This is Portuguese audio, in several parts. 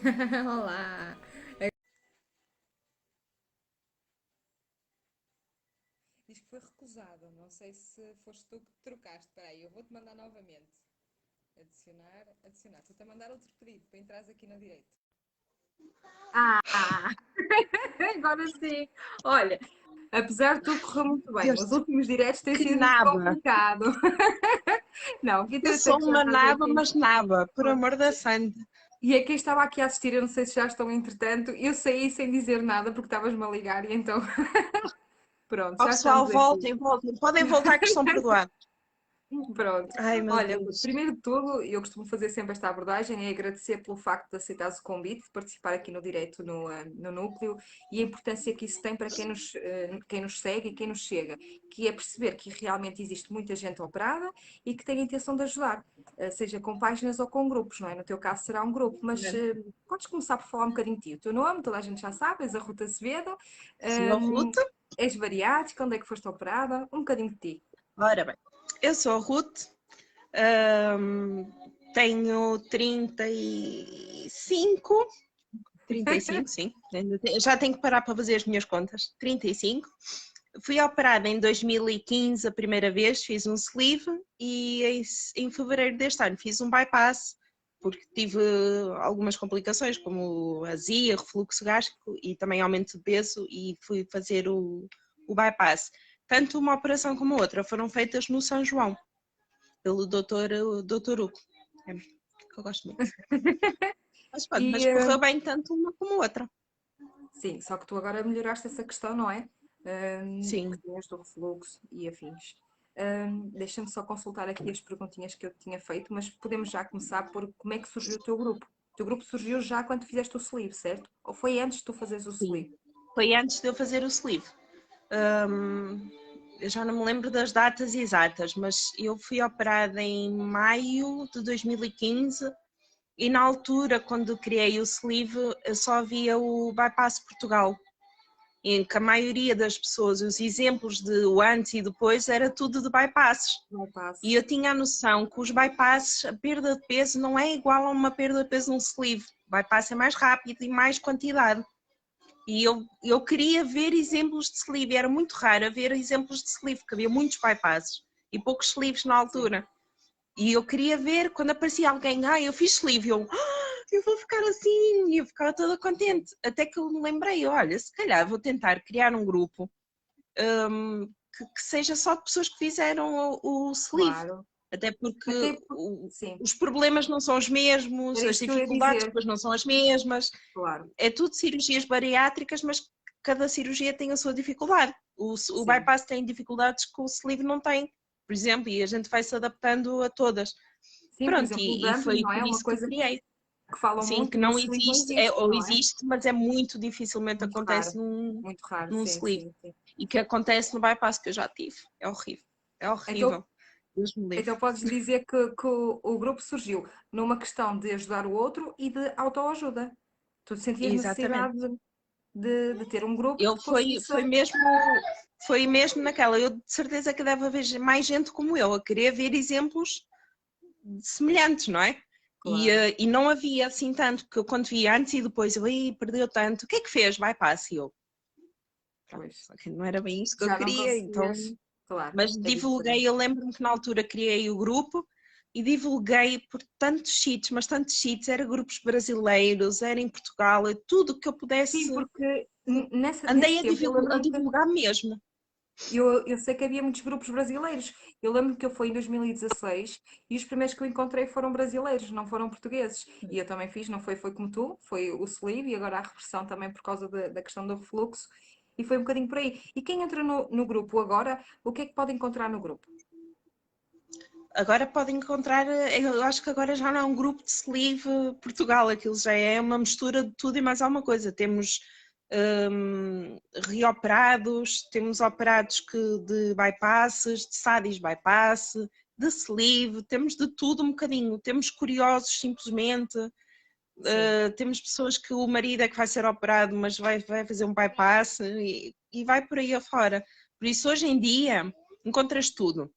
Olá! Diz que foi recusado. Não sei se foste tu que trocaste. Espera aí, eu vou-te mandar novamente. Adicionar, adicionar. Estou-te a mandar outro pedido para entrares aqui na direita. Ah, agora sim. Olha, apesar de tudo correr muito bem, Deus, os últimos diretos têm que sido muito naba! complicado. Não, aqui Eu estou a dizer sou que já uma estás naba, aqui. mas naba, por amor da santa. E a quem estava aqui a assistir, eu não sei se já estão entretanto, eu saí sem dizer nada porque estavas-me a ligar e então, pronto, Ó já pessoal, estamos aqui. voltem, voltem. Podem voltar que estão perdoados. Pronto. Ai, meu Olha, Deus. primeiro de tudo, eu costumo fazer sempre esta abordagem, é agradecer pelo facto de aceitares o convite, de participar aqui no direto no núcleo e a importância que isso tem para quem nos segue e quem nos chega, que é perceber que realmente existe muita gente operada e que tem a intenção de ajudar, seja com páginas ou com grupos, não é? No teu caso será um grupo, mas podes começar por falar um bocadinho de ti. O teu nome, toda a gente já sabe, és a Ruta Azevedo, Sou a hum, Ruth. és bariátrica, onde é que foste operada? Um bocadinho de ti. Ora bem, eu sou a Ruth, ahm, tenho 35, 35, sim. Já tenho que parar para fazer as minhas contas. 35. Fui operada em 2015 a primeira vez, fiz um sleeve e em fevereiro deste ano fiz um bypass porque tive algumas complicações como azia, refluxo gástrico e também aumento de peso e fui fazer o bypass. Tanto uma operação como outra foram feitas no São João, pelo doutor Hugo, que eu gosto muito. Mas, pronto, E, mas correu bem tanto uma como outra. sim, só que tu agora melhoraste essa questão, não é? Que Sim. tinhas do refluxo e afins. Deixa-me só consultar aqui as perguntinhas que eu tinha feito, mas podemos já começar por como é que surgiu o teu grupo. O teu grupo surgiu já quando fizeste o sleeve, certo? Ou foi antes de tu fazeres o Sim. sleeve? Foi antes de eu fazer o sleeve. Eu já não me lembro das datas exatas, mas eu fui operada em maio de 2015 e na altura, quando criei o sleeve, eu só havia o Bypass Portugal, em que a maioria das pessoas, os exemplos de o antes e depois, era tudo de bypasses. Não E eu passes. tinha a noção que os bypasses, a perda de peso não é igual a uma perda de peso num sleeve. O bypass é mais rápido e mais quantidade. E eu queria ver exemplos de sleeve, era muito raro ver exemplos de sleeve, porque havia muitos bypasses e poucos sleeves na Sim. altura. E eu queria ver quando aparecia alguém, eu fiz sleeve, eu vou ficar assim, e eu ficava toda contente. Até que eu me lembrei, olha, se calhar vou tentar criar um grupo que seja só de pessoas que fizeram o sleeve. Claro. Até porque Até porque, sim, os problemas não são os mesmos, era as isso que eu ia dificuldades dizer. depois não são as mesmas. Claro, É tudo cirurgias bariátricas, mas cada cirurgia tem a sua dificuldade. O sim. bypass tem dificuldades que o sleeve não tem, por exemplo, e a gente vai se adaptando a todas. Sim, por Pronto, exemplo, o e dumping foi não por é uma isso que coisa criei. que falam Sim, muito que e no não sleeve não existe, existe, ou não é? existe, mas é muito dificilmente Muito acontece raro. Muito raro, num sim, sleeve. sim, sim. E que acontece no bypass que eu já tive. É horrível. É Então, horrível. Deus me livre. então podes dizer que o grupo surgiu numa questão de ajudar o outro e de autoajuda. Tu sentias Exatamente. necessidade de ter um grupo que Ele te conseguisse. foi mesmo naquela. Eu de certeza que deve haver mais gente como eu a querer ver exemplos semelhantes, não é? Claro, E não havia assim tanto, porque eu quando vi antes e depois, eu perdeu tanto, o que é que fez? Bypass, e eu, pronto, pois. só que não era bem isso que eu Já não queria, então, conseguias. Claro, mas é diferente. divulguei, eu lembro-me que na altura criei o grupo e divulguei por tantos sítios, mas tantos sítios, era grupos brasileiros, era em Portugal, tudo que eu pudesse, Sim, porque nesse andei tempo eu a lembro-me que divulgar mesmo. eu sei que havia muitos grupos brasileiros. Eu lembro que eu fui em 2016 e os primeiros que eu encontrei foram brasileiros, não foram portugueses. E eu também fiz, não foi, foi como tu, foi o sleeve e agora a reversão também por causa da questão do refluxo. E foi um bocadinho por aí. E quem entra no grupo agora, o que é que pode encontrar no grupo? Agora podem encontrar, eu acho que agora já não é um grupo de sleeve Portugal, aquilo já é uma mistura de tudo e mais alguma coisa. Temos reoperados, temos operados de bypasses, de sadis bypass, de sleeve, temos de tudo um bocadinho. Temos curiosos simplesmente, Sim. temos pessoas que o marido é que vai ser operado, mas vai fazer um bypass e vai por aí afora. Por isso hoje em dia encontras tudo.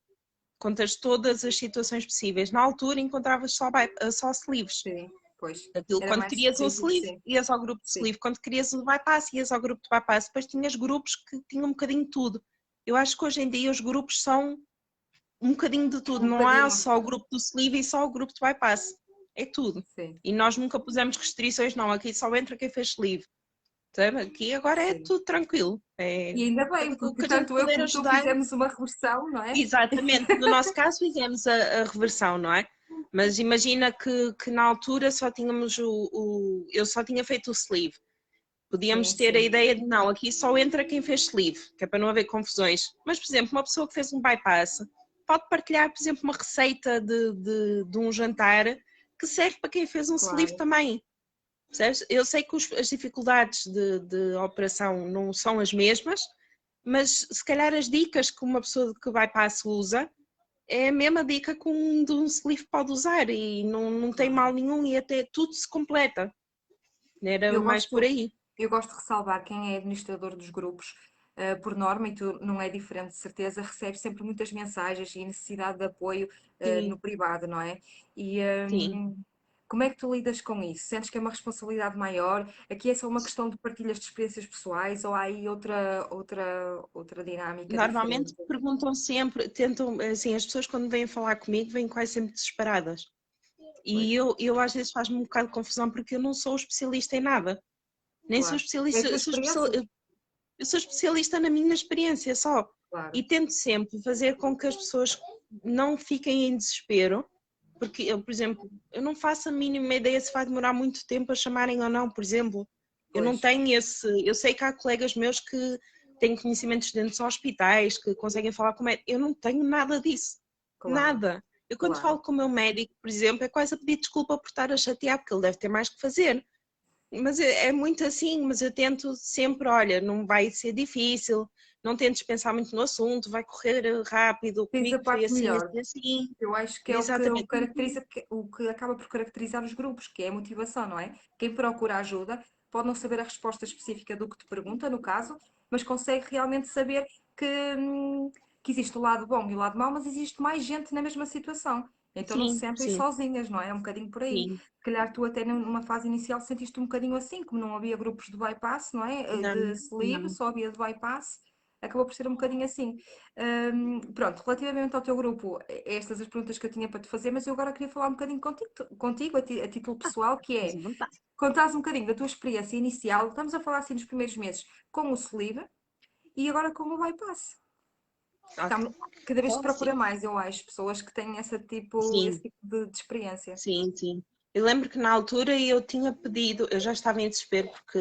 Contas todas as situações possíveis. Na altura encontravas só sleeves. Sim, Pois. Aquilo, Era quando mais querias um específico, sleeve, sim. ias ao grupo de Sim. sleeve. Quando querias o bypass, ias ao grupo de bypass. Depois tinhas grupos que tinham um bocadinho de tudo. Eu acho que hoje em dia os grupos são um bocadinho de tudo. Um Não há bocadinho, só o grupo do sleeve e só o grupo de bypass. É tudo. sim, E nós nunca pusemos restrições, não. Aqui só entra quem fez sleeve. Sabe? Aqui agora é sim. tudo tranquilo. É E ainda bem, aquilo porque que a gente tanto eu puder como tu ajudar. fizemos uma reversão, não é? Exatamente, no nosso caso fizemos a reversão, não é? Mas imagina que na altura só tínhamos eu só tinha feito o sleeve. Podíamos Sim, ter a sim, ideia de não, aqui só entra quem fez sleeve, que é para não haver confusões. Mas, por exemplo, uma pessoa que fez um bypass pode partilhar, por exemplo, uma receita de um jantar que serve para quem fez um sleeve claro. também. Percebes? Eu sei que as dificuldades de operação não são as mesmas, mas se calhar as dicas que uma pessoa que bypass usa é a mesma dica que um de um sleeve pode usar e não tem Claro. mal nenhum e até tudo se completa. Era Eu mais por gosto, aí. eu gosto de ressalvar quem é administrador dos grupos, por norma, e tu não é diferente de certeza, recebe sempre muitas mensagens e necessidade de apoio, no Sim, privado, não é? E sim. como é que tu lidas com isso? Sentes que é uma responsabilidade maior? Aqui é só uma questão de partilhas de experiências pessoais ou há aí outra dinâmica Normalmente diferente? perguntam sempre, tentam, assim, as pessoas quando vêm falar comigo vêm quase sempre desesperadas. Pois, E eu às vezes faz-me um bocado de confusão porque eu não sou especialista em nada. Nem sou claro. É a especialista, tua experiência? eu sou especialista na minha experiência só. E Claro. tento sempre fazer com que as pessoas não fiquem em desespero, porque eu, por exemplo, eu não faço a mínima ideia se vai demorar muito tempo a chamarem ou não, por exemplo. Eu não Pois, tenho esse. Eu sei que há colegas meus que têm conhecimentos dentro dos hospitais, que conseguem falar com médicos. Eu não tenho nada disso. claro, Nada. Eu, quando claro. falo com o meu médico, por exemplo, é quase a pedir desculpa por estar a chatear, porque ele deve ter mais que fazer. Mas é muito assim, mas eu tento sempre, olha, não vai ser difícil, não tentes pensar muito no assunto, vai correr rápido, Tens a comigo foi parte assim, melhor. assim, assim. Eu acho que é o Exatamente. caracteriza, o que acaba por caracterizar os grupos, que é a motivação, não é? Quem procura ajuda pode não saber a resposta específica do que te pergunta, no caso, mas consegue realmente saber que, hum, que existe o lado bom e o lado mau, mas existe mais gente na mesma situação. Então não se Sim, sentem sim, sozinhas, não é? É um bocadinho por aí. sim. Se calhar tu até numa fase inicial sentiste um bocadinho assim, como não havia grupos de bypass, não é? De Não, sleeve, não. só havia de bypass. Acabou por ser um bocadinho assim. Pronto, relativamente ao teu grupo, estas as perguntas que eu tinha para te fazer, mas eu agora queria falar um bocadinho contigo a título pessoal, que Estás é à vontade. contares um bocadinho da tua experiência inicial, estamos a falar assim nos primeiros meses, com o Sleeve e agora com o Bypass. Ok. Estamos, cada vez se Então, procura sim. mais, eu acho, pessoas que têm esse Sim, tipo de experiência. sim, sim. Eu lembro que na altura eu tinha pedido, eu já estava em desespero porque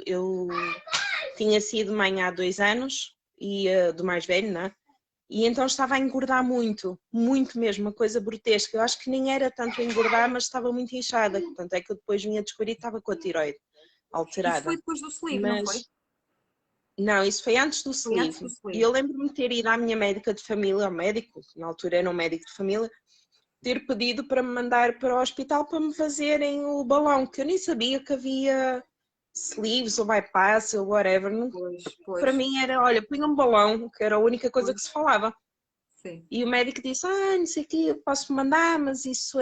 eu tinha sido mãe há 2 anos e do mais velho, né? E então estava a engordar muito, muito mesmo, uma coisa grotesca. Eu acho que nem era tanto engordar, mas estava muito inchada. Portanto, é que eu depois vinha descobrir que estava com a tiroide Isso foi alterada. depois do Sleeve, não foi? Mas não, isso foi antes do Foi antes do sleeve. E Sleeve. eu lembro-me de ter ido à minha médica de família, ao médico, na altura era um médico de família, ter pedido para me mandar para o hospital para me fazerem o balão, que eu nem sabia que havia sleeves ou bypass ou whatever. Pois, Para pois, mim era, olha, punha um balão, que era a única coisa que pois, se falava. sim, E o médico disse, não sei o quê, eu posso mandar, mas isso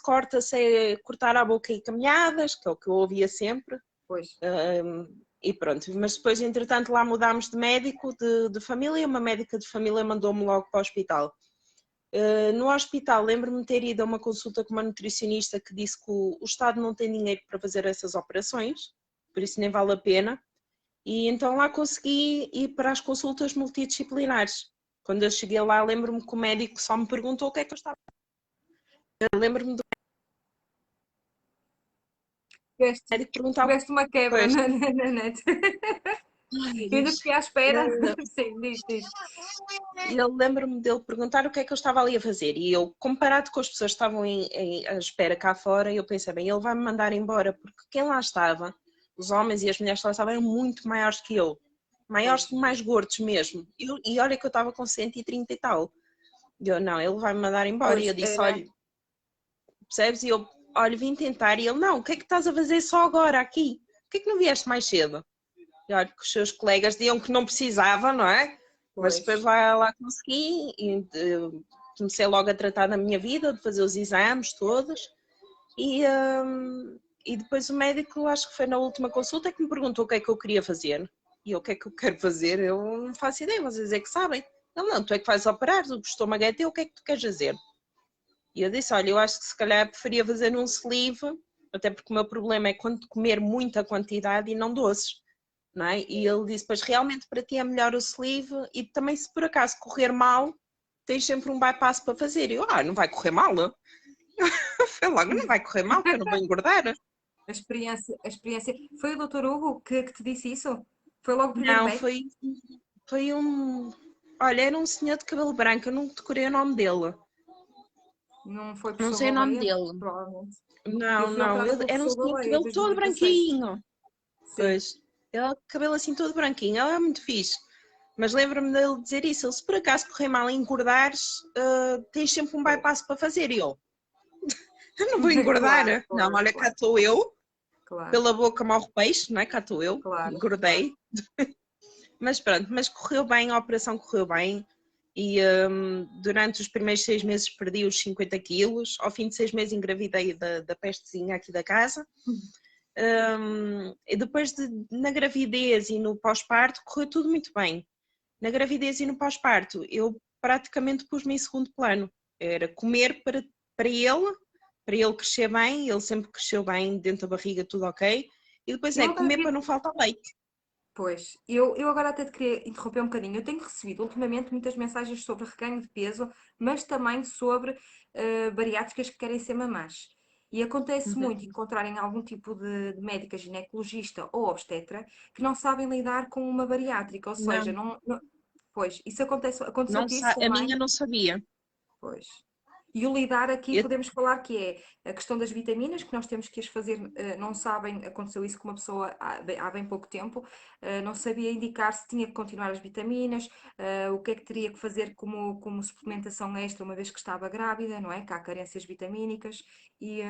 corta-se, é cortar a boca e caminhadas, que é o que eu ouvia sempre. pois. E pronto, mas depois, entretanto, lá mudámos de médico de família, uma médica de família mandou-me logo para o hospital. No hospital, lembro-me de ter ido a uma consulta com uma nutricionista que disse que o Estado não tem dinheiro para fazer essas operações, por isso nem vale a pena. E então lá consegui ir para as consultas multidisciplinares. Quando eu cheguei lá, lembro-me que o médico só me perguntou o que é que eu estava. Lembro-me do Tiveste, médico perguntar. tiveste uma quebra Pois, na net. ai, Eu ainda Deus. fiquei à espera. Ele, Sim, diz, diz. ele lembro-me dele perguntar o que é que eu estava ali a fazer. E eu, comparado com as pessoas que estavam à espera cá fora, eu pensei, bem, ele vai-me mandar embora, porque quem lá estava, os homens e as mulheres que lá estavam, eram muito maiores que eu. Maiores, Pois, mais gordos mesmo. E olha que eu estava com 130 e tal. E eu, não, ele vai-me mandar embora. E pois, eu disse, era. olha, percebes? E eu, olha, vim tentar. E ele, não, o que é que estás a fazer só agora aqui? Por que é que não vieste mais cedo? E olha, que os seus colegas diziam que não precisava, não é? Mas depois Pois, lá consegui e comecei logo a tratar da minha vida, de fazer os exames todos. E depois o médico, acho que foi na última consulta, que me perguntou o que é que eu queria fazer. E eu, o que é que eu quero fazer? Eu não faço ideia, vocês é que sabem. Ele, não, tu é que vais operar, o estômago é teu, o que é que tu queres fazer? E eu disse, olha, eu acho que se calhar preferia fazer um sleeve, até porque o meu problema é quando comer muita quantidade e não doces, não é? E ele disse, pois realmente para ti é melhor o sleeve e também se por acaso correr mal, tens sempre um bypass para fazer. E eu, não vai correr mal? Foi logo, não vai correr mal, que eu não vou engordar. A experiência. Foi o doutor Hugo que te disse isso? Foi logo o primeiro Não, médico? foi um... Olha, era um senhor de cabelo branco, eu não decorei o nome dele. Não foi o Não professor sei o nome Baleia? dele. Provavelmente. Eu Não, fui não, operada pelo era um professor senhor de Baleia em cabelo todo 2016. branquinho. Sim. Pois, ele cabelo assim todo branquinho, ele é muito fixe. Mas lembro-me dele dizer isso, ele, se por acaso correr mal e engordares, tens sempre um Pois. bypass para fazer. E eu não vou engordar. Claro, Não, claro, olha, cá claro, estou eu, claro, pela boca morre o peixe, não é? Cá estou eu, claro, claro. engordei. Mas pronto, mas correu bem, a operação correu bem. E durante os primeiros 6 meses perdi os 50 quilos. Ao fim de 6 meses engravidei da pestezinha aqui da casa. E depois na gravidez e no pós-parto correu tudo muito bem. Na gravidez e no pós-parto eu praticamente pus-me em segundo plano. Era comer para ele crescer bem, ele sempre cresceu bem, dentro da barriga tudo ok. E depois Eu é agora comer para queria. não faltar leite. Pois, eu agora até te queria interromper um bocadinho. Eu tenho recebido ultimamente muitas mensagens sobre reganho de peso, mas também sobre bariátricas que querem ser mamás. E acontece Uhum. muito encontrarem algum tipo de médica ginecologista ou obstetra que não sabem lidar com uma bariátrica, ou seja, Não, pois, isso acontece, não aconteceu-te isso a também? minha não sabia. Pois. E o lidar aqui Eu, podemos falar que é a questão das vitaminas, que nós temos que as fazer, não sabem, aconteceu isso com uma pessoa há bem pouco tempo, não sabia indicar se tinha que continuar as vitaminas, o que é que teria que fazer como suplementação extra, uma vez que estava grávida, não é? Que há carências vitamínicas, e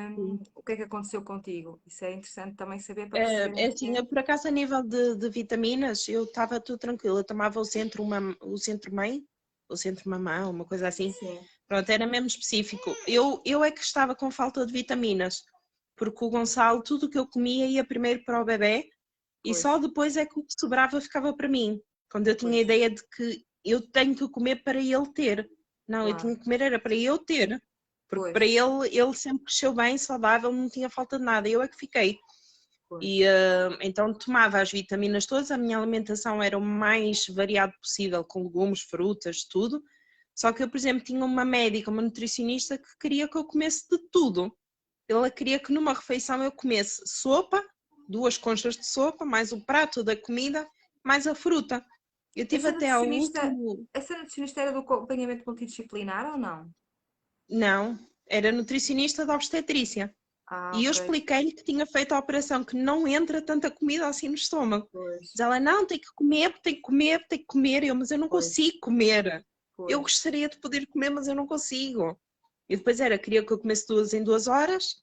o que é que aconteceu contigo? Isso é interessante também saber para é perceberem assim, eu, por acaso a nível de vitaminas, eu estava tudo tranquilo. Eu tomava o centro mãe, o centro mamã, uma coisa assim. sim, Pronto, era mesmo específico. Eu é que estava com falta de vitaminas, porque o Gonçalo, tudo o que eu comia ia primeiro para o bebê e só pois, depois é que o que sobrava ficava para mim. Quando eu tinha a pois, ideia de que eu tenho que comer para ele ter. Não, eu claro, tinha que comer era para eu ter. Porque para pois, ele sempre cresceu bem, saudável, não tinha falta de nada. Eu é que fiquei. E pois. então tomava as vitaminas todas, a minha alimentação era o mais variado possível, com legumes, frutas, tudo. Só que eu, por exemplo, tinha uma médica, uma nutricionista que queria que eu comesse de tudo. Ela queria que numa refeição eu comesse sopa, 2 conchas de sopa, mais o prato da comida, mais a fruta. Eu tive Essa até ao nutricionista, último. essa nutricionista era do acompanhamento multidisciplinar ou não? Não, era nutricionista da obstetrícia. Ah, E eu ok. expliquei-lhe que tinha feito a operação, que não entra tanta comida assim no estômago. Pois, Mas ela, não, tem que comer, tem que comer, tem que comer. Eu, mas eu não pois, consigo comer. Eu pois, gostaria de poder comer, mas eu não consigo. E depois queria que eu comesse 2 em 2 horas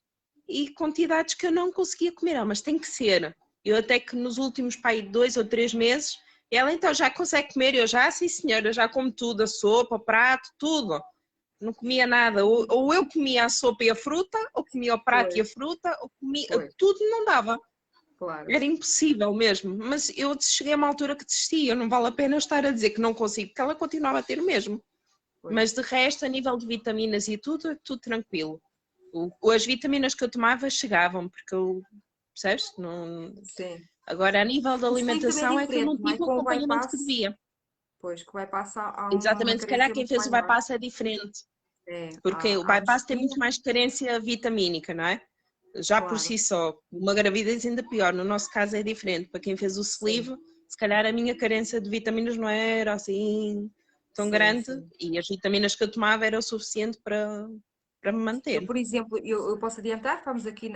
e quantidades que eu não conseguia comer. Mas tem que ser. Eu até que nos últimos, 2 ou 3 meses, ela então já consegue comer. Eu já, sim senhora, já como tudo, a sopa, o prato, tudo. Não comia nada. Ou eu comia a sopa e a fruta, ou comia o prato e a pois, fruta, ou comia. pois, Tudo não dava. claro, Era impossível mesmo. Mas eu cheguei a uma altura que desisti. Não vale a pena estar a dizer que não consigo, porque ela continuava a ter o mesmo. Mas pois, de resto, a nível de vitaminas e tudo, é tudo tranquilo. As vitaminas que eu tomava chegavam, porque eu. Percebes? Não... sim. Agora, a nível da O sleeve também é alimentação, é que eu não diferente, não é? tive o Com o acompanhamento que bypass, devia. pois, com o bypass há uma Exatamente, se calhar carência quem muito fez o maior. bypass é diferente. É, Porque o há um bypass tem muito estímulo, mais carência vitamínica, não é? Já por claro, si só. Uma gravidez ainda pior. No nosso caso é diferente. Para quem fez o sim, sleeve, se calhar a minha carência de vitaminas não era assim tão sim, grande sim. e as vitaminas que eu tomava era o suficiente para me Eu, manter. por exemplo, eu posso adiantar, estamos aqui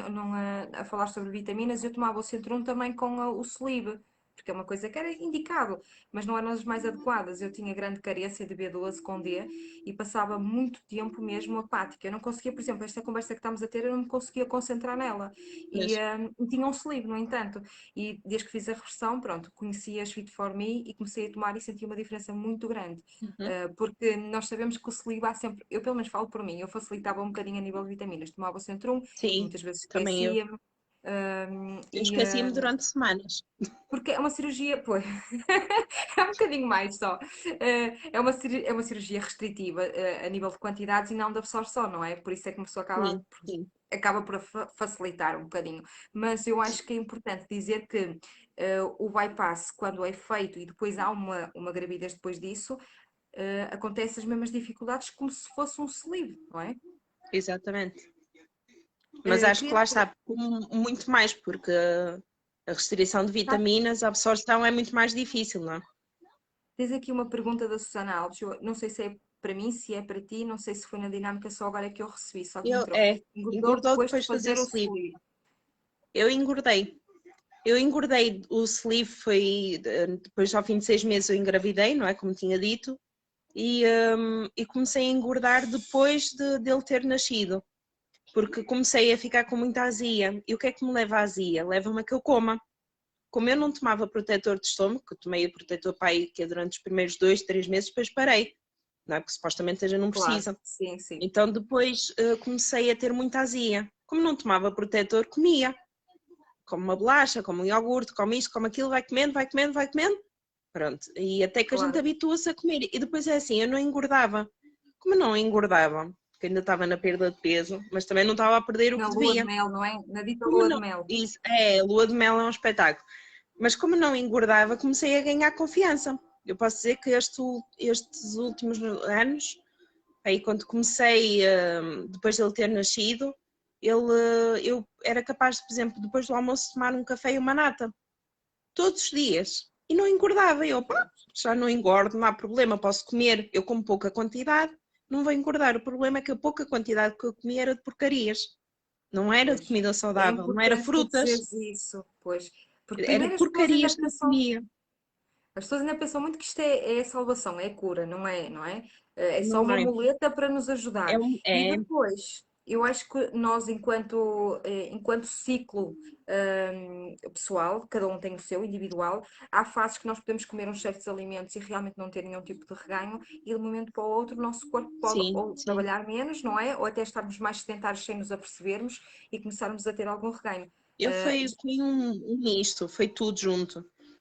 a falar sobre vitaminas, eu tomava o Centrum também com o sleeve, porque é uma coisa que era indicado, mas não eram as mais adequadas. Eu tinha grande carência de B12 com D e passava muito tempo mesmo apática. Eu não conseguia, por exemplo, esta conversa que estamos a ter, eu não me conseguia concentrar nela. Mas, E tinha um sleeve, no entanto. E desde que fiz a reversão, pronto, conheci a Fit for Me e comecei a tomar e senti uma diferença muito grande. uhum. Porque nós sabemos que o sleeve há sempre, eu pelo menos falo por mim, eu facilitava um bocadinho a nível de vitaminas. Tomava o Centrum, Sim, muitas vezes também eu. esquecia-me. Um, Eu e, esqueci-me durante semanas. porque é uma cirurgia, pois, é um bocadinho mais só. É uma cirurgia restritiva, a nível de quantidades e não de absorção, não é? Por isso é que uma pessoa Sim, sim. acaba por facilitar um bocadinho. Mas eu acho que é importante dizer que o bypass, quando é feito e depois há uma gravidez depois disso, acontecem as mesmas dificuldades como se fosse um sleeve, não é? Exatamente. Mas acho que Queria lá te está muito mais, porque a restrição de vitaminas, a absorção é muito mais difícil, não é? Tens aqui uma pergunta da Susana Alves, eu não sei se é para mim, se é para ti, não sei se foi na dinâmica só agora é que eu recebi, só que entrou. Engordou Engordou depois de depois de fazer o fazer o sleeve. sleeve. Eu engordei. Eu engordei, o sleeve foi, depois ao fim de 6 meses eu engravidei, não é? Como tinha dito, e comecei a engordar depois dele ter nascido, porque comecei a ficar com muita azia. E o que é que me leva à azia? Leva-me a que eu coma. Como eu não tomava protetor de estômago, que eu tomei o protetor para aí, que é durante os primeiros 2, 3 meses, depois parei, não é? Porque supostamente a gente não Claro, precisa. sim, sim. Então depois comecei a ter muita azia. Como não tomava protetor, comia. Como uma bolacha, como um iogurte, como isto, como aquilo, vai comendo, vai comendo, vai comendo. Pronto. E até que a gente Claro. habitua-se a comer. E depois é assim, eu não engordava. Como eu não engordava, porque ainda estava na perda de peso, mas também não estava a perder o Na que lua de devia. mel, não é? Na dita Como lua de não, mel. isso, lua de mel é um espetáculo. Mas como não engordava, comecei a ganhar confiança. Eu posso dizer que estes últimos anos, aí quando comecei, depois de ele ter nascido, eu era capaz de, por exemplo, depois do almoço, tomar um café e uma nata. Todos os dias. E não engordava. Eu, pá, já não engordo, não há problema, posso comer. Eu como pouca quantidade, não vou engordar. O problema é que a pouca quantidade que eu comia era de porcarias. Não era de Pois. comida É saudável, não era importante tu frutas, dizeres isso, pois. Porque era primeiro porcarias que eu comia. as pessoas ainda pensam muito que isto é salvação, é cura, não é, não é? É só Não uma é. muleta para nos É, ajudar. E é, depois, eu acho que nós, enquanto ciclo pessoal, cada um tem o seu, individual, há fases que nós podemos comer uns certos alimentos e realmente não ter nenhum tipo de reganho, e de um momento para o outro o nosso corpo pode sim, ou sim. trabalhar menos, não é? Ou até estarmos mais sedentários sem nos apercebermos e começarmos a ter algum reganho. Eu fui um misto, foi tudo junto.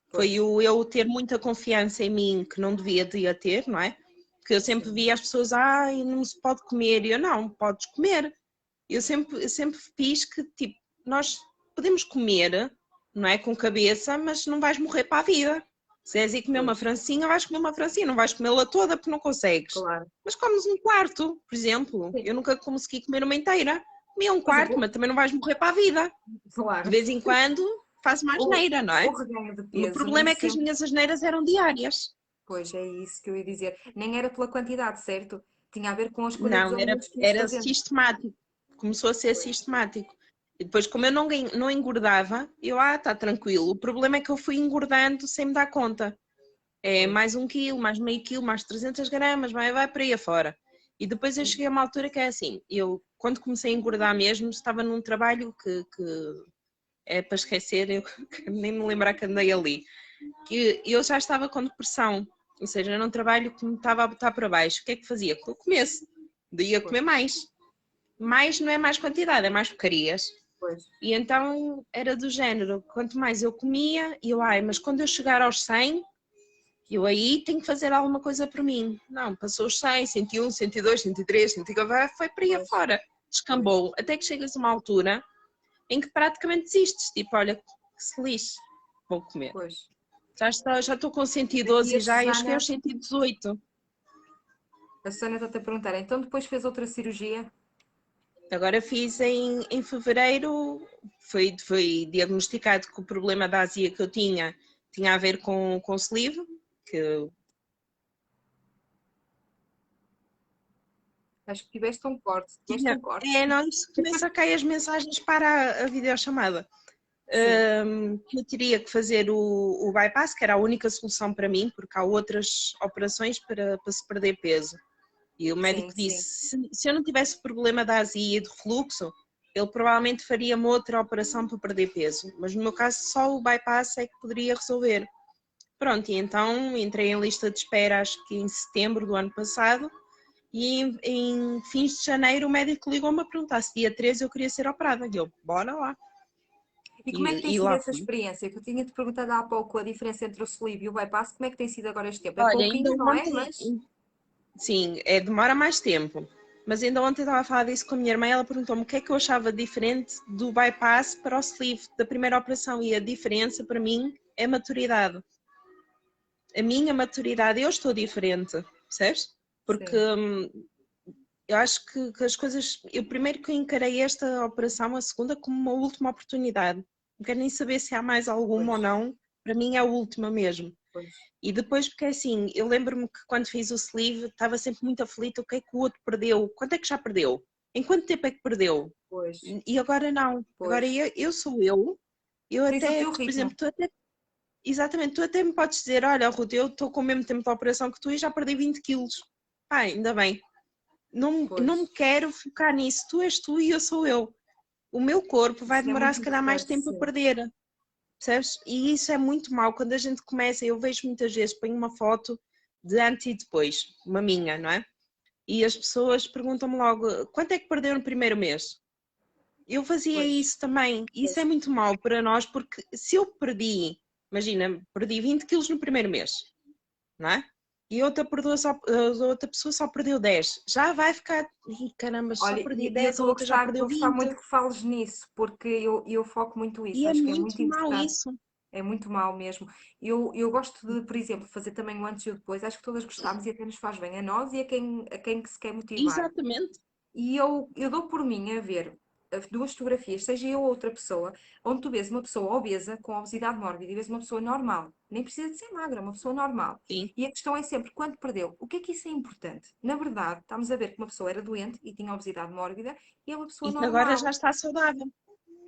Foi Pois, eu ter muita confiança em mim que não devia ter, não é? Porque eu sempre sim, via as pessoas, ai, não se pode comer. E eu, não, podes comer. Eu sempre fiz que, tipo, nós podemos comer, não é, com cabeça, mas não vais morrer para a vida. Se és ir comer uma pois, francinha, vais comer uma francinha, não vais comê-la toda porque não consegues. claro. Mas comes um quarto, por exemplo. Sim. Eu nunca consegui comer uma inteira. Comia um Por quarto, exemplo, mas também não vais morrer para a vida. De claro. vez em quando faz mais O, asneira, não o é? reganho de O meu peso nem problema é que as sempre, minhas asneiras eram diárias. pois é isso que eu ia dizer, nem era pela quantidade, certo? Tinha a ver com a escolha dos Não, era, alimentos que íamos era fazendo. sistemático. Começou a ser Pois, sistemático. E depois, como eu não engordava, eu, está tranquilo. O problema é que eu fui engordando sem me dar conta. É pois. mais 1 quilo, mais meio quilo, mais 300 gramas, vai para aí afora. E depois eu cheguei a uma altura que é assim, eu quando comecei a engordar mesmo, estava num trabalho que é para esquecer, eu nem me lembrar que andei ali. Que eu já estava com depressão, ou seja, era um trabalho que me estava a botar para baixo. O que é que fazia? Que eu comesse, daí a Pois, comer mais. Mais não é mais quantidade, é mais porcarias. pois, E então era do género, quanto mais eu comia, mas quando eu chegar aos 100, eu aí tenho que fazer alguma coisa por mim. Não, passou os 100, 101, 102, 103, 104, foi para aí pois, afora. pois, Descambou, até que chegas a uma altura em que praticamente desistes. Tipo, olha, que se lixe, vou comer. pois. Já estou com Aqui 112 e já, eu cheguei aos 118. A Susana está-te a perguntar, então depois fez outra cirurgia? Agora fiz em fevereiro, foi diagnosticado que o problema da azia que eu tinha a ver com o sleeve, que Acho que tiveste um corte, tinha. tiveste um corte. Não, isso começa a cair as mensagens para a videochamada. que eu teria que fazer o bypass, que era a única solução para mim, porque há outras operações para se perder peso. E o médico sim, sim. disse, se eu não tivesse problema de azia e de refluxo, ele provavelmente faria-me outra operação para perder peso. Mas no meu caso só o bypass é que poderia resolver. Pronto, e então entrei em lista de espera acho que em setembro do ano passado e em fins de janeiro o médico ligou-me a perguntar se dia 13 eu queria ser operada. E eu, bora lá. E como é que tem E sido lá essa fui. experiência? Que eu tinha-te perguntado há pouco a diferença entre o sleeve e o bypass, como é que tem sido agora este tempo? É Olha, ainda pouquinho, não é? ontem, Mas, sim, demora mais tempo. Mas ainda ontem estava a falar disso com a minha irmã e ela perguntou-me o que é que eu achava diferente do bypass para o sleeve da primeira operação. E a diferença para mim é maturidade. A minha maturidade, eu estou diferente, percebes? Porque sim, eu acho que as coisas. Eu primeiro que encarei esta operação, a segunda, como uma última oportunidade. Não quero nem saber se há mais alguma ou pois, não. Para mim é a última mesmo. pois, E depois, porque assim, eu lembro-me que quando fiz o sleeve estava sempre muito aflita, o que é que o outro perdeu? Quanto é que já perdeu? Em quanto tempo é que perdeu? pois, E agora não. Agora pois. eu sou eu. Eu Tens o até, teu por ritmo. exemplo, exatamente, tu até me podes dizer, olha, Ruth, eu estou com o mesmo tempo de operação que tu e já perdi 20 quilos. Pá, ainda bem. Não me Pois. quero focar nisso. Tu és tu e eu sou eu. O meu corpo vai Isso é demorar muito se calhar mais importante, tempo a sim. perder. Percebes? E isso é muito mau. Quando a gente começa, eu vejo muitas vezes, ponho uma foto de antes e depois, uma minha, não é? E as pessoas perguntam-me logo, quanto é que perdeu no primeiro mês? Eu fazia Pois, isso também. Isso é pois. muito mau para nós, porque se eu perdi, imagina, perdi 20 quilos no primeiro mês, não é? E a outra pessoa só perdeu 10. Já vai ficar, "Ih, caramba, só Olha, perdi e eu 10, a outra já estou perdeu a gostar 20. muito que fales nisso, porque eu foco muito E isso, é acho que é muito muito mau importante. isso. É muito mal mesmo. Eu gosto de, por exemplo, fazer também o antes e o depois. Acho que todas gostamos e até nos faz bem a nós e a quem que se quer motivar. Exatamente. E eu dou por mim a ver duas fotografias, seja eu ou outra pessoa, onde tu vês uma pessoa obesa com obesidade mórbida e vês uma pessoa normal. Nem precisa de ser magra, uma pessoa normal. Sim. E a questão é sempre, quando perdeu, o que é que isso é importante? Na verdade, estamos a ver que uma pessoa era doente e tinha obesidade mórbida e é uma pessoa E que agora já normal. está saudável.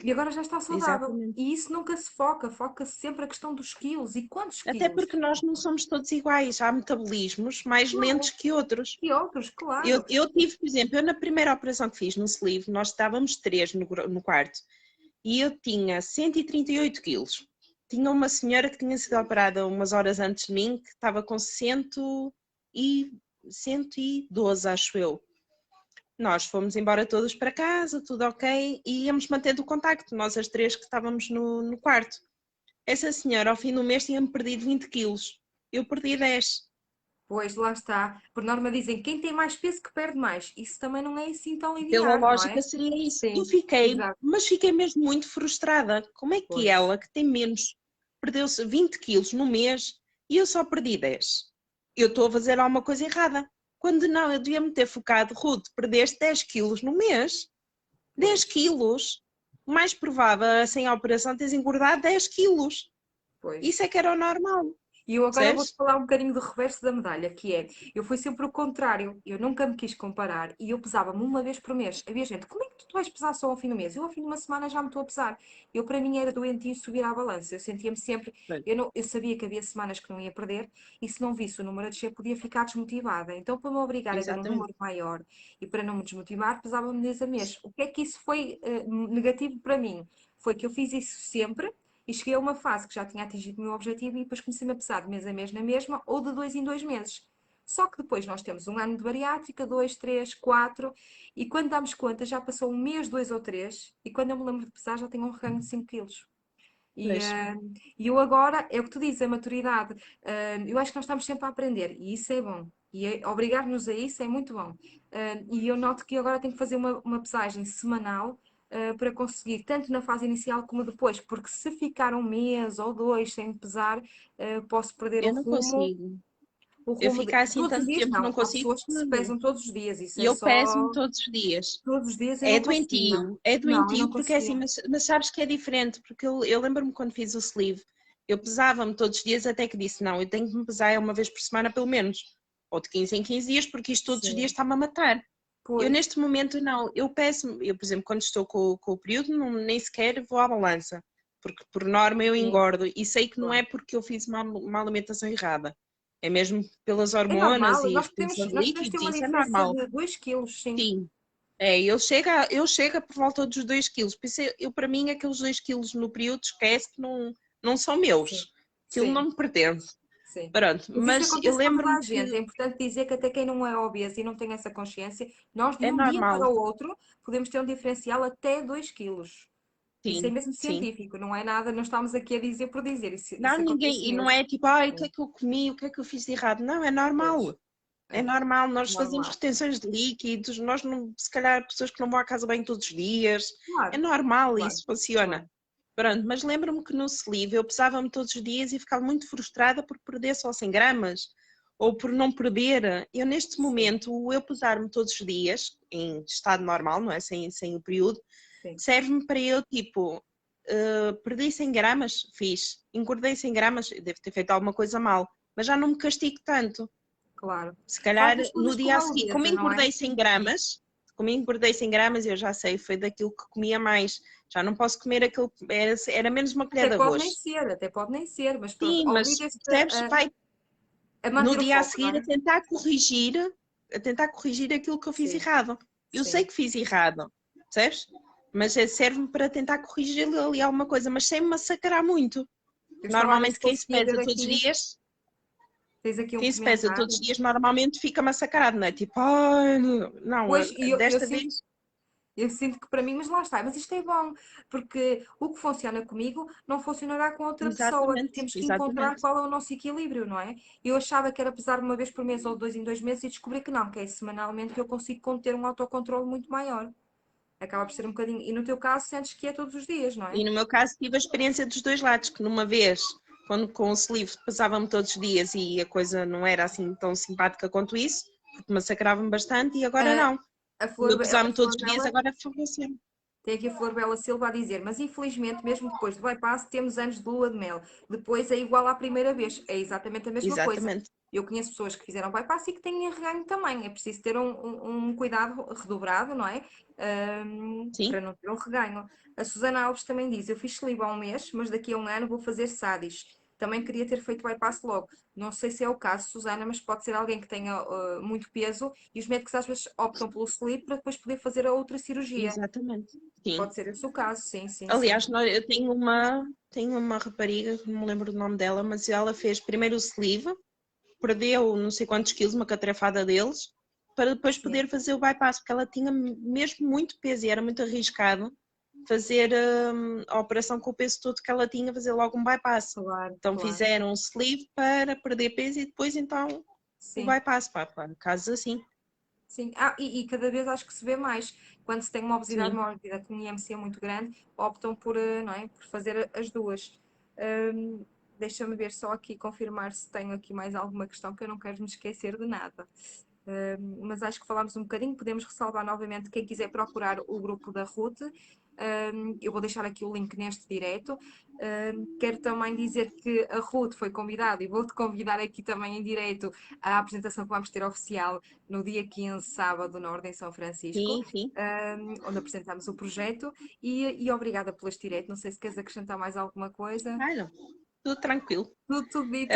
E agora já está saudável. Exatamente. E isso nunca se foca, foca-se sempre a questão dos quilos. E quantos Até quilos? porque nós não somos todos iguais. Há metabolismos mais lentos Claro. que outros. E outros, claro. Eu tive, por exemplo, eu na primeira operação que fiz no sleeve, nós estávamos três no quarto e eu tinha 138 quilos. Tinha uma senhora que tinha sido operada umas horas antes de mim, que estava com 112, acho eu. Nós fomos embora todos para casa, tudo ok, e íamos mantendo o contacto, nós as três que estávamos no quarto. Essa senhora, ao fim do mês, tinha-me perdido 20 quilos. Eu perdi 10. Pois, lá está. Por norma dizem, quem tem mais peso que perde mais. Isso também não é assim tão Pela linear, não lógica é? seria isso. Eu Sim, fiquei, exato. mas fiquei mesmo muito frustrada. Como é que Pois. ela, que tem menos, perdeu-se 20 quilos no mês e eu só perdi 10? Eu estou a fazer alguma coisa errada. Quando não, eu devia me ter focado, Ruth, perdeste 10 quilos no mês. 10 Pois, quilos. O mais provável é, sem a operação, teres engordado 10 quilos. pois. Isso é que era o normal. E eu agora vou-te Percebes? falar um bocadinho do reverso da medalha, que é, eu fui sempre o contrário, eu nunca me quis comparar e eu pesava-me uma vez por mês. Havia gente, como é que tu vais pesar só ao fim do mês? Eu ao fim de uma semana já me estou a pesar. Eu para mim era doentio subir à balança, eu sentia-me sempre, eu sabia que havia semanas que não ia perder e se não visse o número a descer podia ficar desmotivada. Então para me obrigar a ver um Exatamente. número maior e para não me desmotivar, pesava-me mês a mês. O que é que isso foi negativo para mim? Foi que eu fiz isso sempre e cheguei a uma fase que já tinha atingido o meu objetivo e depois comecei-me a pesar de mês a mês na mesma ou de 2 em 2 meses. Só que depois nós temos um ano de bariátrica, dois, três, quatro, e quando damos conta já passou um mês, dois ou três, e quando eu me lembro de pesar já tenho um reganho de 5 quilos. E, Pois. e eu agora, é o que tu dizes, a maturidade. Eu acho que nós estamos sempre a aprender e isso é bom. E obrigar-nos a isso é muito bom. E eu noto que agora tenho que fazer uma pesagem semanal para conseguir, tanto na fase inicial como depois, porque se ficar um mês ou dois sem pesar, posso perder Eu não consigo. o Eu rumo ficar assim todos os tanto dias tempo não não. Há consigo. pessoas que se pesam todos os dias, isso E é eu peso-me só todos os dias. todos os dias eu não conseguia. É Não, eu doentio não porque é assim, conseguia. mas sabes que é diferente, porque eu lembro-me quando fiz o sleeve, eu pesava-me todos os dias até que disse, não, eu tenho que me pesar uma vez por semana pelo menos, ou de 15 em 15 dias, porque isto todos os dias Sim, está-me a matar. Eu pois, neste momento não, eu peço-me, eu por exemplo quando estou com o período nem sequer vou à balança, porque por norma eu Sim, engordo e sei que não claro. é porque eu fiz uma alimentação errada, é mesmo pelas É hormonas normal, e retenção de nós podemos ter líquidos, uma isso é diferença normal. de 2 quilos, sim. Sim, eu chego por volta dos 2 quilos, por isso para mim aqueles 2 quilos no período esquece que não são Sim, meus, aquilo não sim, me pertence. sim. Pronto, Mas isso mas eu acontece com toda lembro-me a gente. É que importante dizer que até quem não é obeso e não tem essa consciência, nós de é um dia para normal, o outro podemos ter um diferencial até 2 quilos. Isso é sim, mesmo sim. científico, não é nada, não estamos aqui a dizer por dizer, Não, isso acontece ninguém, e não mesmo. é tipo, ai, o que É, é que eu comi, o que é que eu fiz de errado? Não, é pois, normal. É é, normal, nós fazemos normal. retenções de líquidos, nós não, se calhar pessoas que não vão à casa bem todos os dias, é Claro, normal, claro, isso funciona. claro. Pronto, mas lembro-me que no sleeve eu pesava-me todos os dias e ficava muito frustrada por perder só 100 gramas ou por não perder. Eu neste Sim, momento, eu pesar-me todos os dias, em estado normal, não é? Sem o período, sim, serve-me para eu, tipo, perdi 100 gramas, fiz, engordei 100 gramas, devo ter feito alguma coisa mal, mas já não me castigo tanto. claro. Se Faz calhar as no coisas com dia a uma seguir, como leveza, não é? engordei 100 gramas, eu já sei, foi daquilo que comia mais. Já não posso comer aquilo, era menos uma colher de arroz. Até pode nem ser, mas pronto, Sim, mas obriga-se percebes? Vai a no manter o dia a foco, não seguir é? a tentar corrigir aquilo que eu fiz Sim, errado. Eu sei sim. que fiz errado, percebes? Mas serve-me para tentar corrigir ali alguma coisa, mas sem me massacrar muito. Eu estava a ver Normalmente se conseguia ver aqui, tens aqui um quem se pesa todos os comentário. dias normalmente fica massacrado, não é? Tipo, ai, não, Pois, desta vez. eu sinto que para mim, mas lá está, mas isto é bom, porque o que funciona comigo não funcionará com outra pessoa. Exatamente, Temos que encontrar exatamente. qual é o nosso equilíbrio, não é? Eu achava que era pesar uma vez por mês ou 2 em 2 meses e descobri que não, que é semanalmente que eu consigo ter um autocontrole muito maior. Acaba por ser um bocadinho. E no teu caso, sentes que é todos os dias, não é? E no meu caso tive a experiência dos dois lados, que numa vez, quando com o sleeve passava-me todos os dias e a coisa não era assim tão simpática quanto isso, porque massacrava-me bastante e agora A, não. Eu a pesava-me todos Flor os dias, Bela agora favoreceu. tem aqui a Flor Bela Silva a dizer, mas infelizmente, mesmo depois do bypass, temos anos de lua de mel. Depois é igual à primeira vez. É exatamente a mesma coisa. Exatamente. Eu conheço pessoas que fizeram bypass e que têm reganho também. É preciso ter um cuidado redobrado, não é? Sim, Para não ter um reganho. A Susana Alves também diz: eu fiz saliva há um mês, mas daqui a um ano vou fazer SADIS. Também queria ter feito bypass logo. Não sei se é o caso, Susana, mas pode ser alguém que tenha muito peso e os médicos às vezes optam pelo sleeve para depois poder fazer a outra cirurgia. exatamente. Sim. Pode ser esse o caso, sim, sim, sim. Aliás, eu tenho uma rapariga, que não me lembro do nome dela, mas ela fez primeiro o sleeve, perdeu não sei quantos quilos, uma catrafada deles, para depois Sim, poder fazer o bypass, porque ela tinha mesmo muito peso e era muito arriscado fazer a operação com o peso todo que ela tinha, fazer logo um bypass. claro, Então claro. fizeram um sleeve para perder peso e depois então o Sim, bypass, para casos assim. sim. E cada vez acho que se vê mais. Quando se tem uma obesidade Sim, mórbida com um IMC muito grande, optam por, não é, por fazer as duas. Deixa-me ver só aqui, confirmar se tenho aqui mais alguma questão, que eu não quero me esquecer de nada. Mas acho que falámos um bocadinho, podemos ressalvar novamente quem quiser procurar o grupo da Ruth. Eu vou deixar aqui o link neste direto. Quero também dizer que a Ruth foi convidada e vou-te convidar aqui também em direto à apresentação que vamos ter oficial no dia 15, sábado, na Ordem São Francisco, sim, sim. onde apresentamos o projeto. E obrigada por este direto. Não sei se queres acrescentar mais alguma coisa. Ai, não, tudo tranquilo. Tudo dito.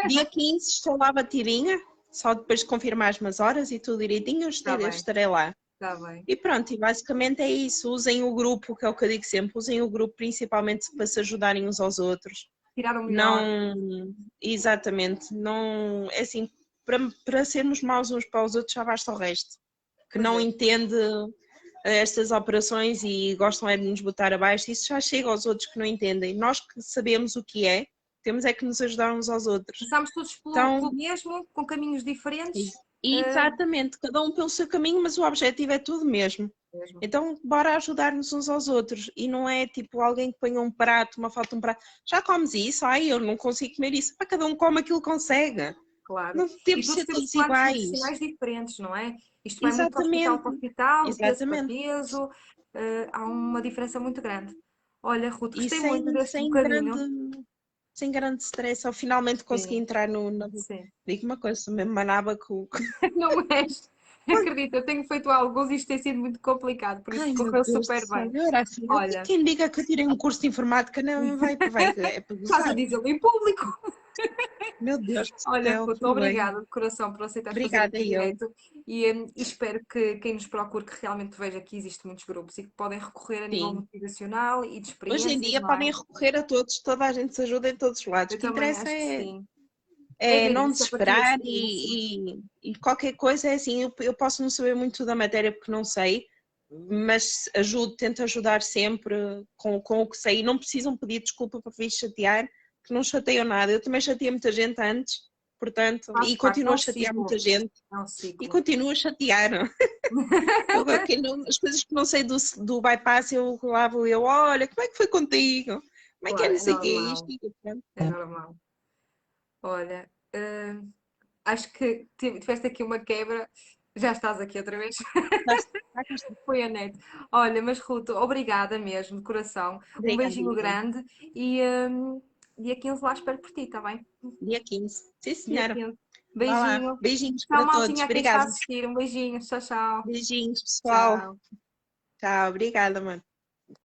Dia 15 estou lá batidinha, só depois de confirmar as minhas horas e tudo direitinho, eu Está estarei, bem, estarei lá. está bem. E pronto, e basicamente é isso. Usem o grupo, que é o que eu digo sempre, usem o grupo principalmente para se ajudarem uns aos outros. Tirar o melhor. Não, exatamente, não, é assim, para sermos maus uns para os outros já basta o resto. Que Pois não é. entende estas operações e gostam é de nos botar abaixo, isso já chega aos outros que não entendem. Nós que sabemos o que é, temos é que nos ajudar uns aos outros. Começámos todos pelo Então, mesmo, com caminhos diferentes. exatamente, cada um pelo seu caminho, mas o objetivo é tudo mesmo. Mesmo. Então, bora ajudar-nos uns aos outros. E não é tipo alguém que ponha um prato, uma falta de um prato. Já comes isso? Ai, eu não consigo comer isso. Para cada um come aquilo que consegue. Claro. Não E temos de todos ser temos todos planos iguais. nutricionais diferentes, não é? Isto vai muito de hospital Exatamente, para hospital, de peso para exatamente. peso. Há uma diferença muito grande. Olha, Ruth, E gostei muito deste bocadinho. sem grande stress, ao finalmente consegui Sim, entrar no. sim. Digo uma coisa, sou mesmo manaba com. Não és? Acredito, eu tenho feito alguns e isto tem sido muito complicado, por isso Ai, meu correu Deus do super céu, bem. eu era assim. Olha, Quem diga que eu tirei um curso de informática não vai, é para estás a gozar. dizê-lo em público. Meu Deus do Olha, céu, Ruth, que bem. obrigada de coração por aceitares fazer Obrigada, aqui o eu. direto e espero que quem nos procure que realmente veja que existem muitos grupos e que podem recorrer a nível Sim. motivacional e de Hoje em experiências, dia não é? podem recorrer a todos, toda a gente se ajuda em todos os lados. O Eu que também interessa acho que é, sim. É é ver não isso a partir da desesperar experiência. e qualquer coisa é assim. Eu posso não saber muito da matéria porque não sei, mas ajudo, tento ajudar sempre com o que sei. E não precisam pedir desculpa para vir chatear, que não chateiam nada. Eu também chateei muita gente antes, portanto, Faz e parte, é continuo a um chatear muita ciclo. gente É um e ciclo. continuo a chatear. As coisas que não sei do bypass, lá vou eu, olha, como é que foi contigo? Como é que é Claro, não é sei o que é isto? normal. É normal. Olha, acho que tiveste aqui uma quebra. Já estás aqui outra vez. Já cá está. Foi a net. Olha, mas Ruth, obrigada mesmo, de coração. Um Obrigada, beijinho eu. grande e dia 15 lá espero por ti, está bem? Dia 15. Sim, Dia senhora. 15. Vá lá. Beijinho. Beijinhos Tchau, para todos. maltinha, a quem está a Obrigada. assistir. Um beijinho. Tchau, tchau. Beijinhos, pessoal. Tchau. Tchau. Obrigada, mano.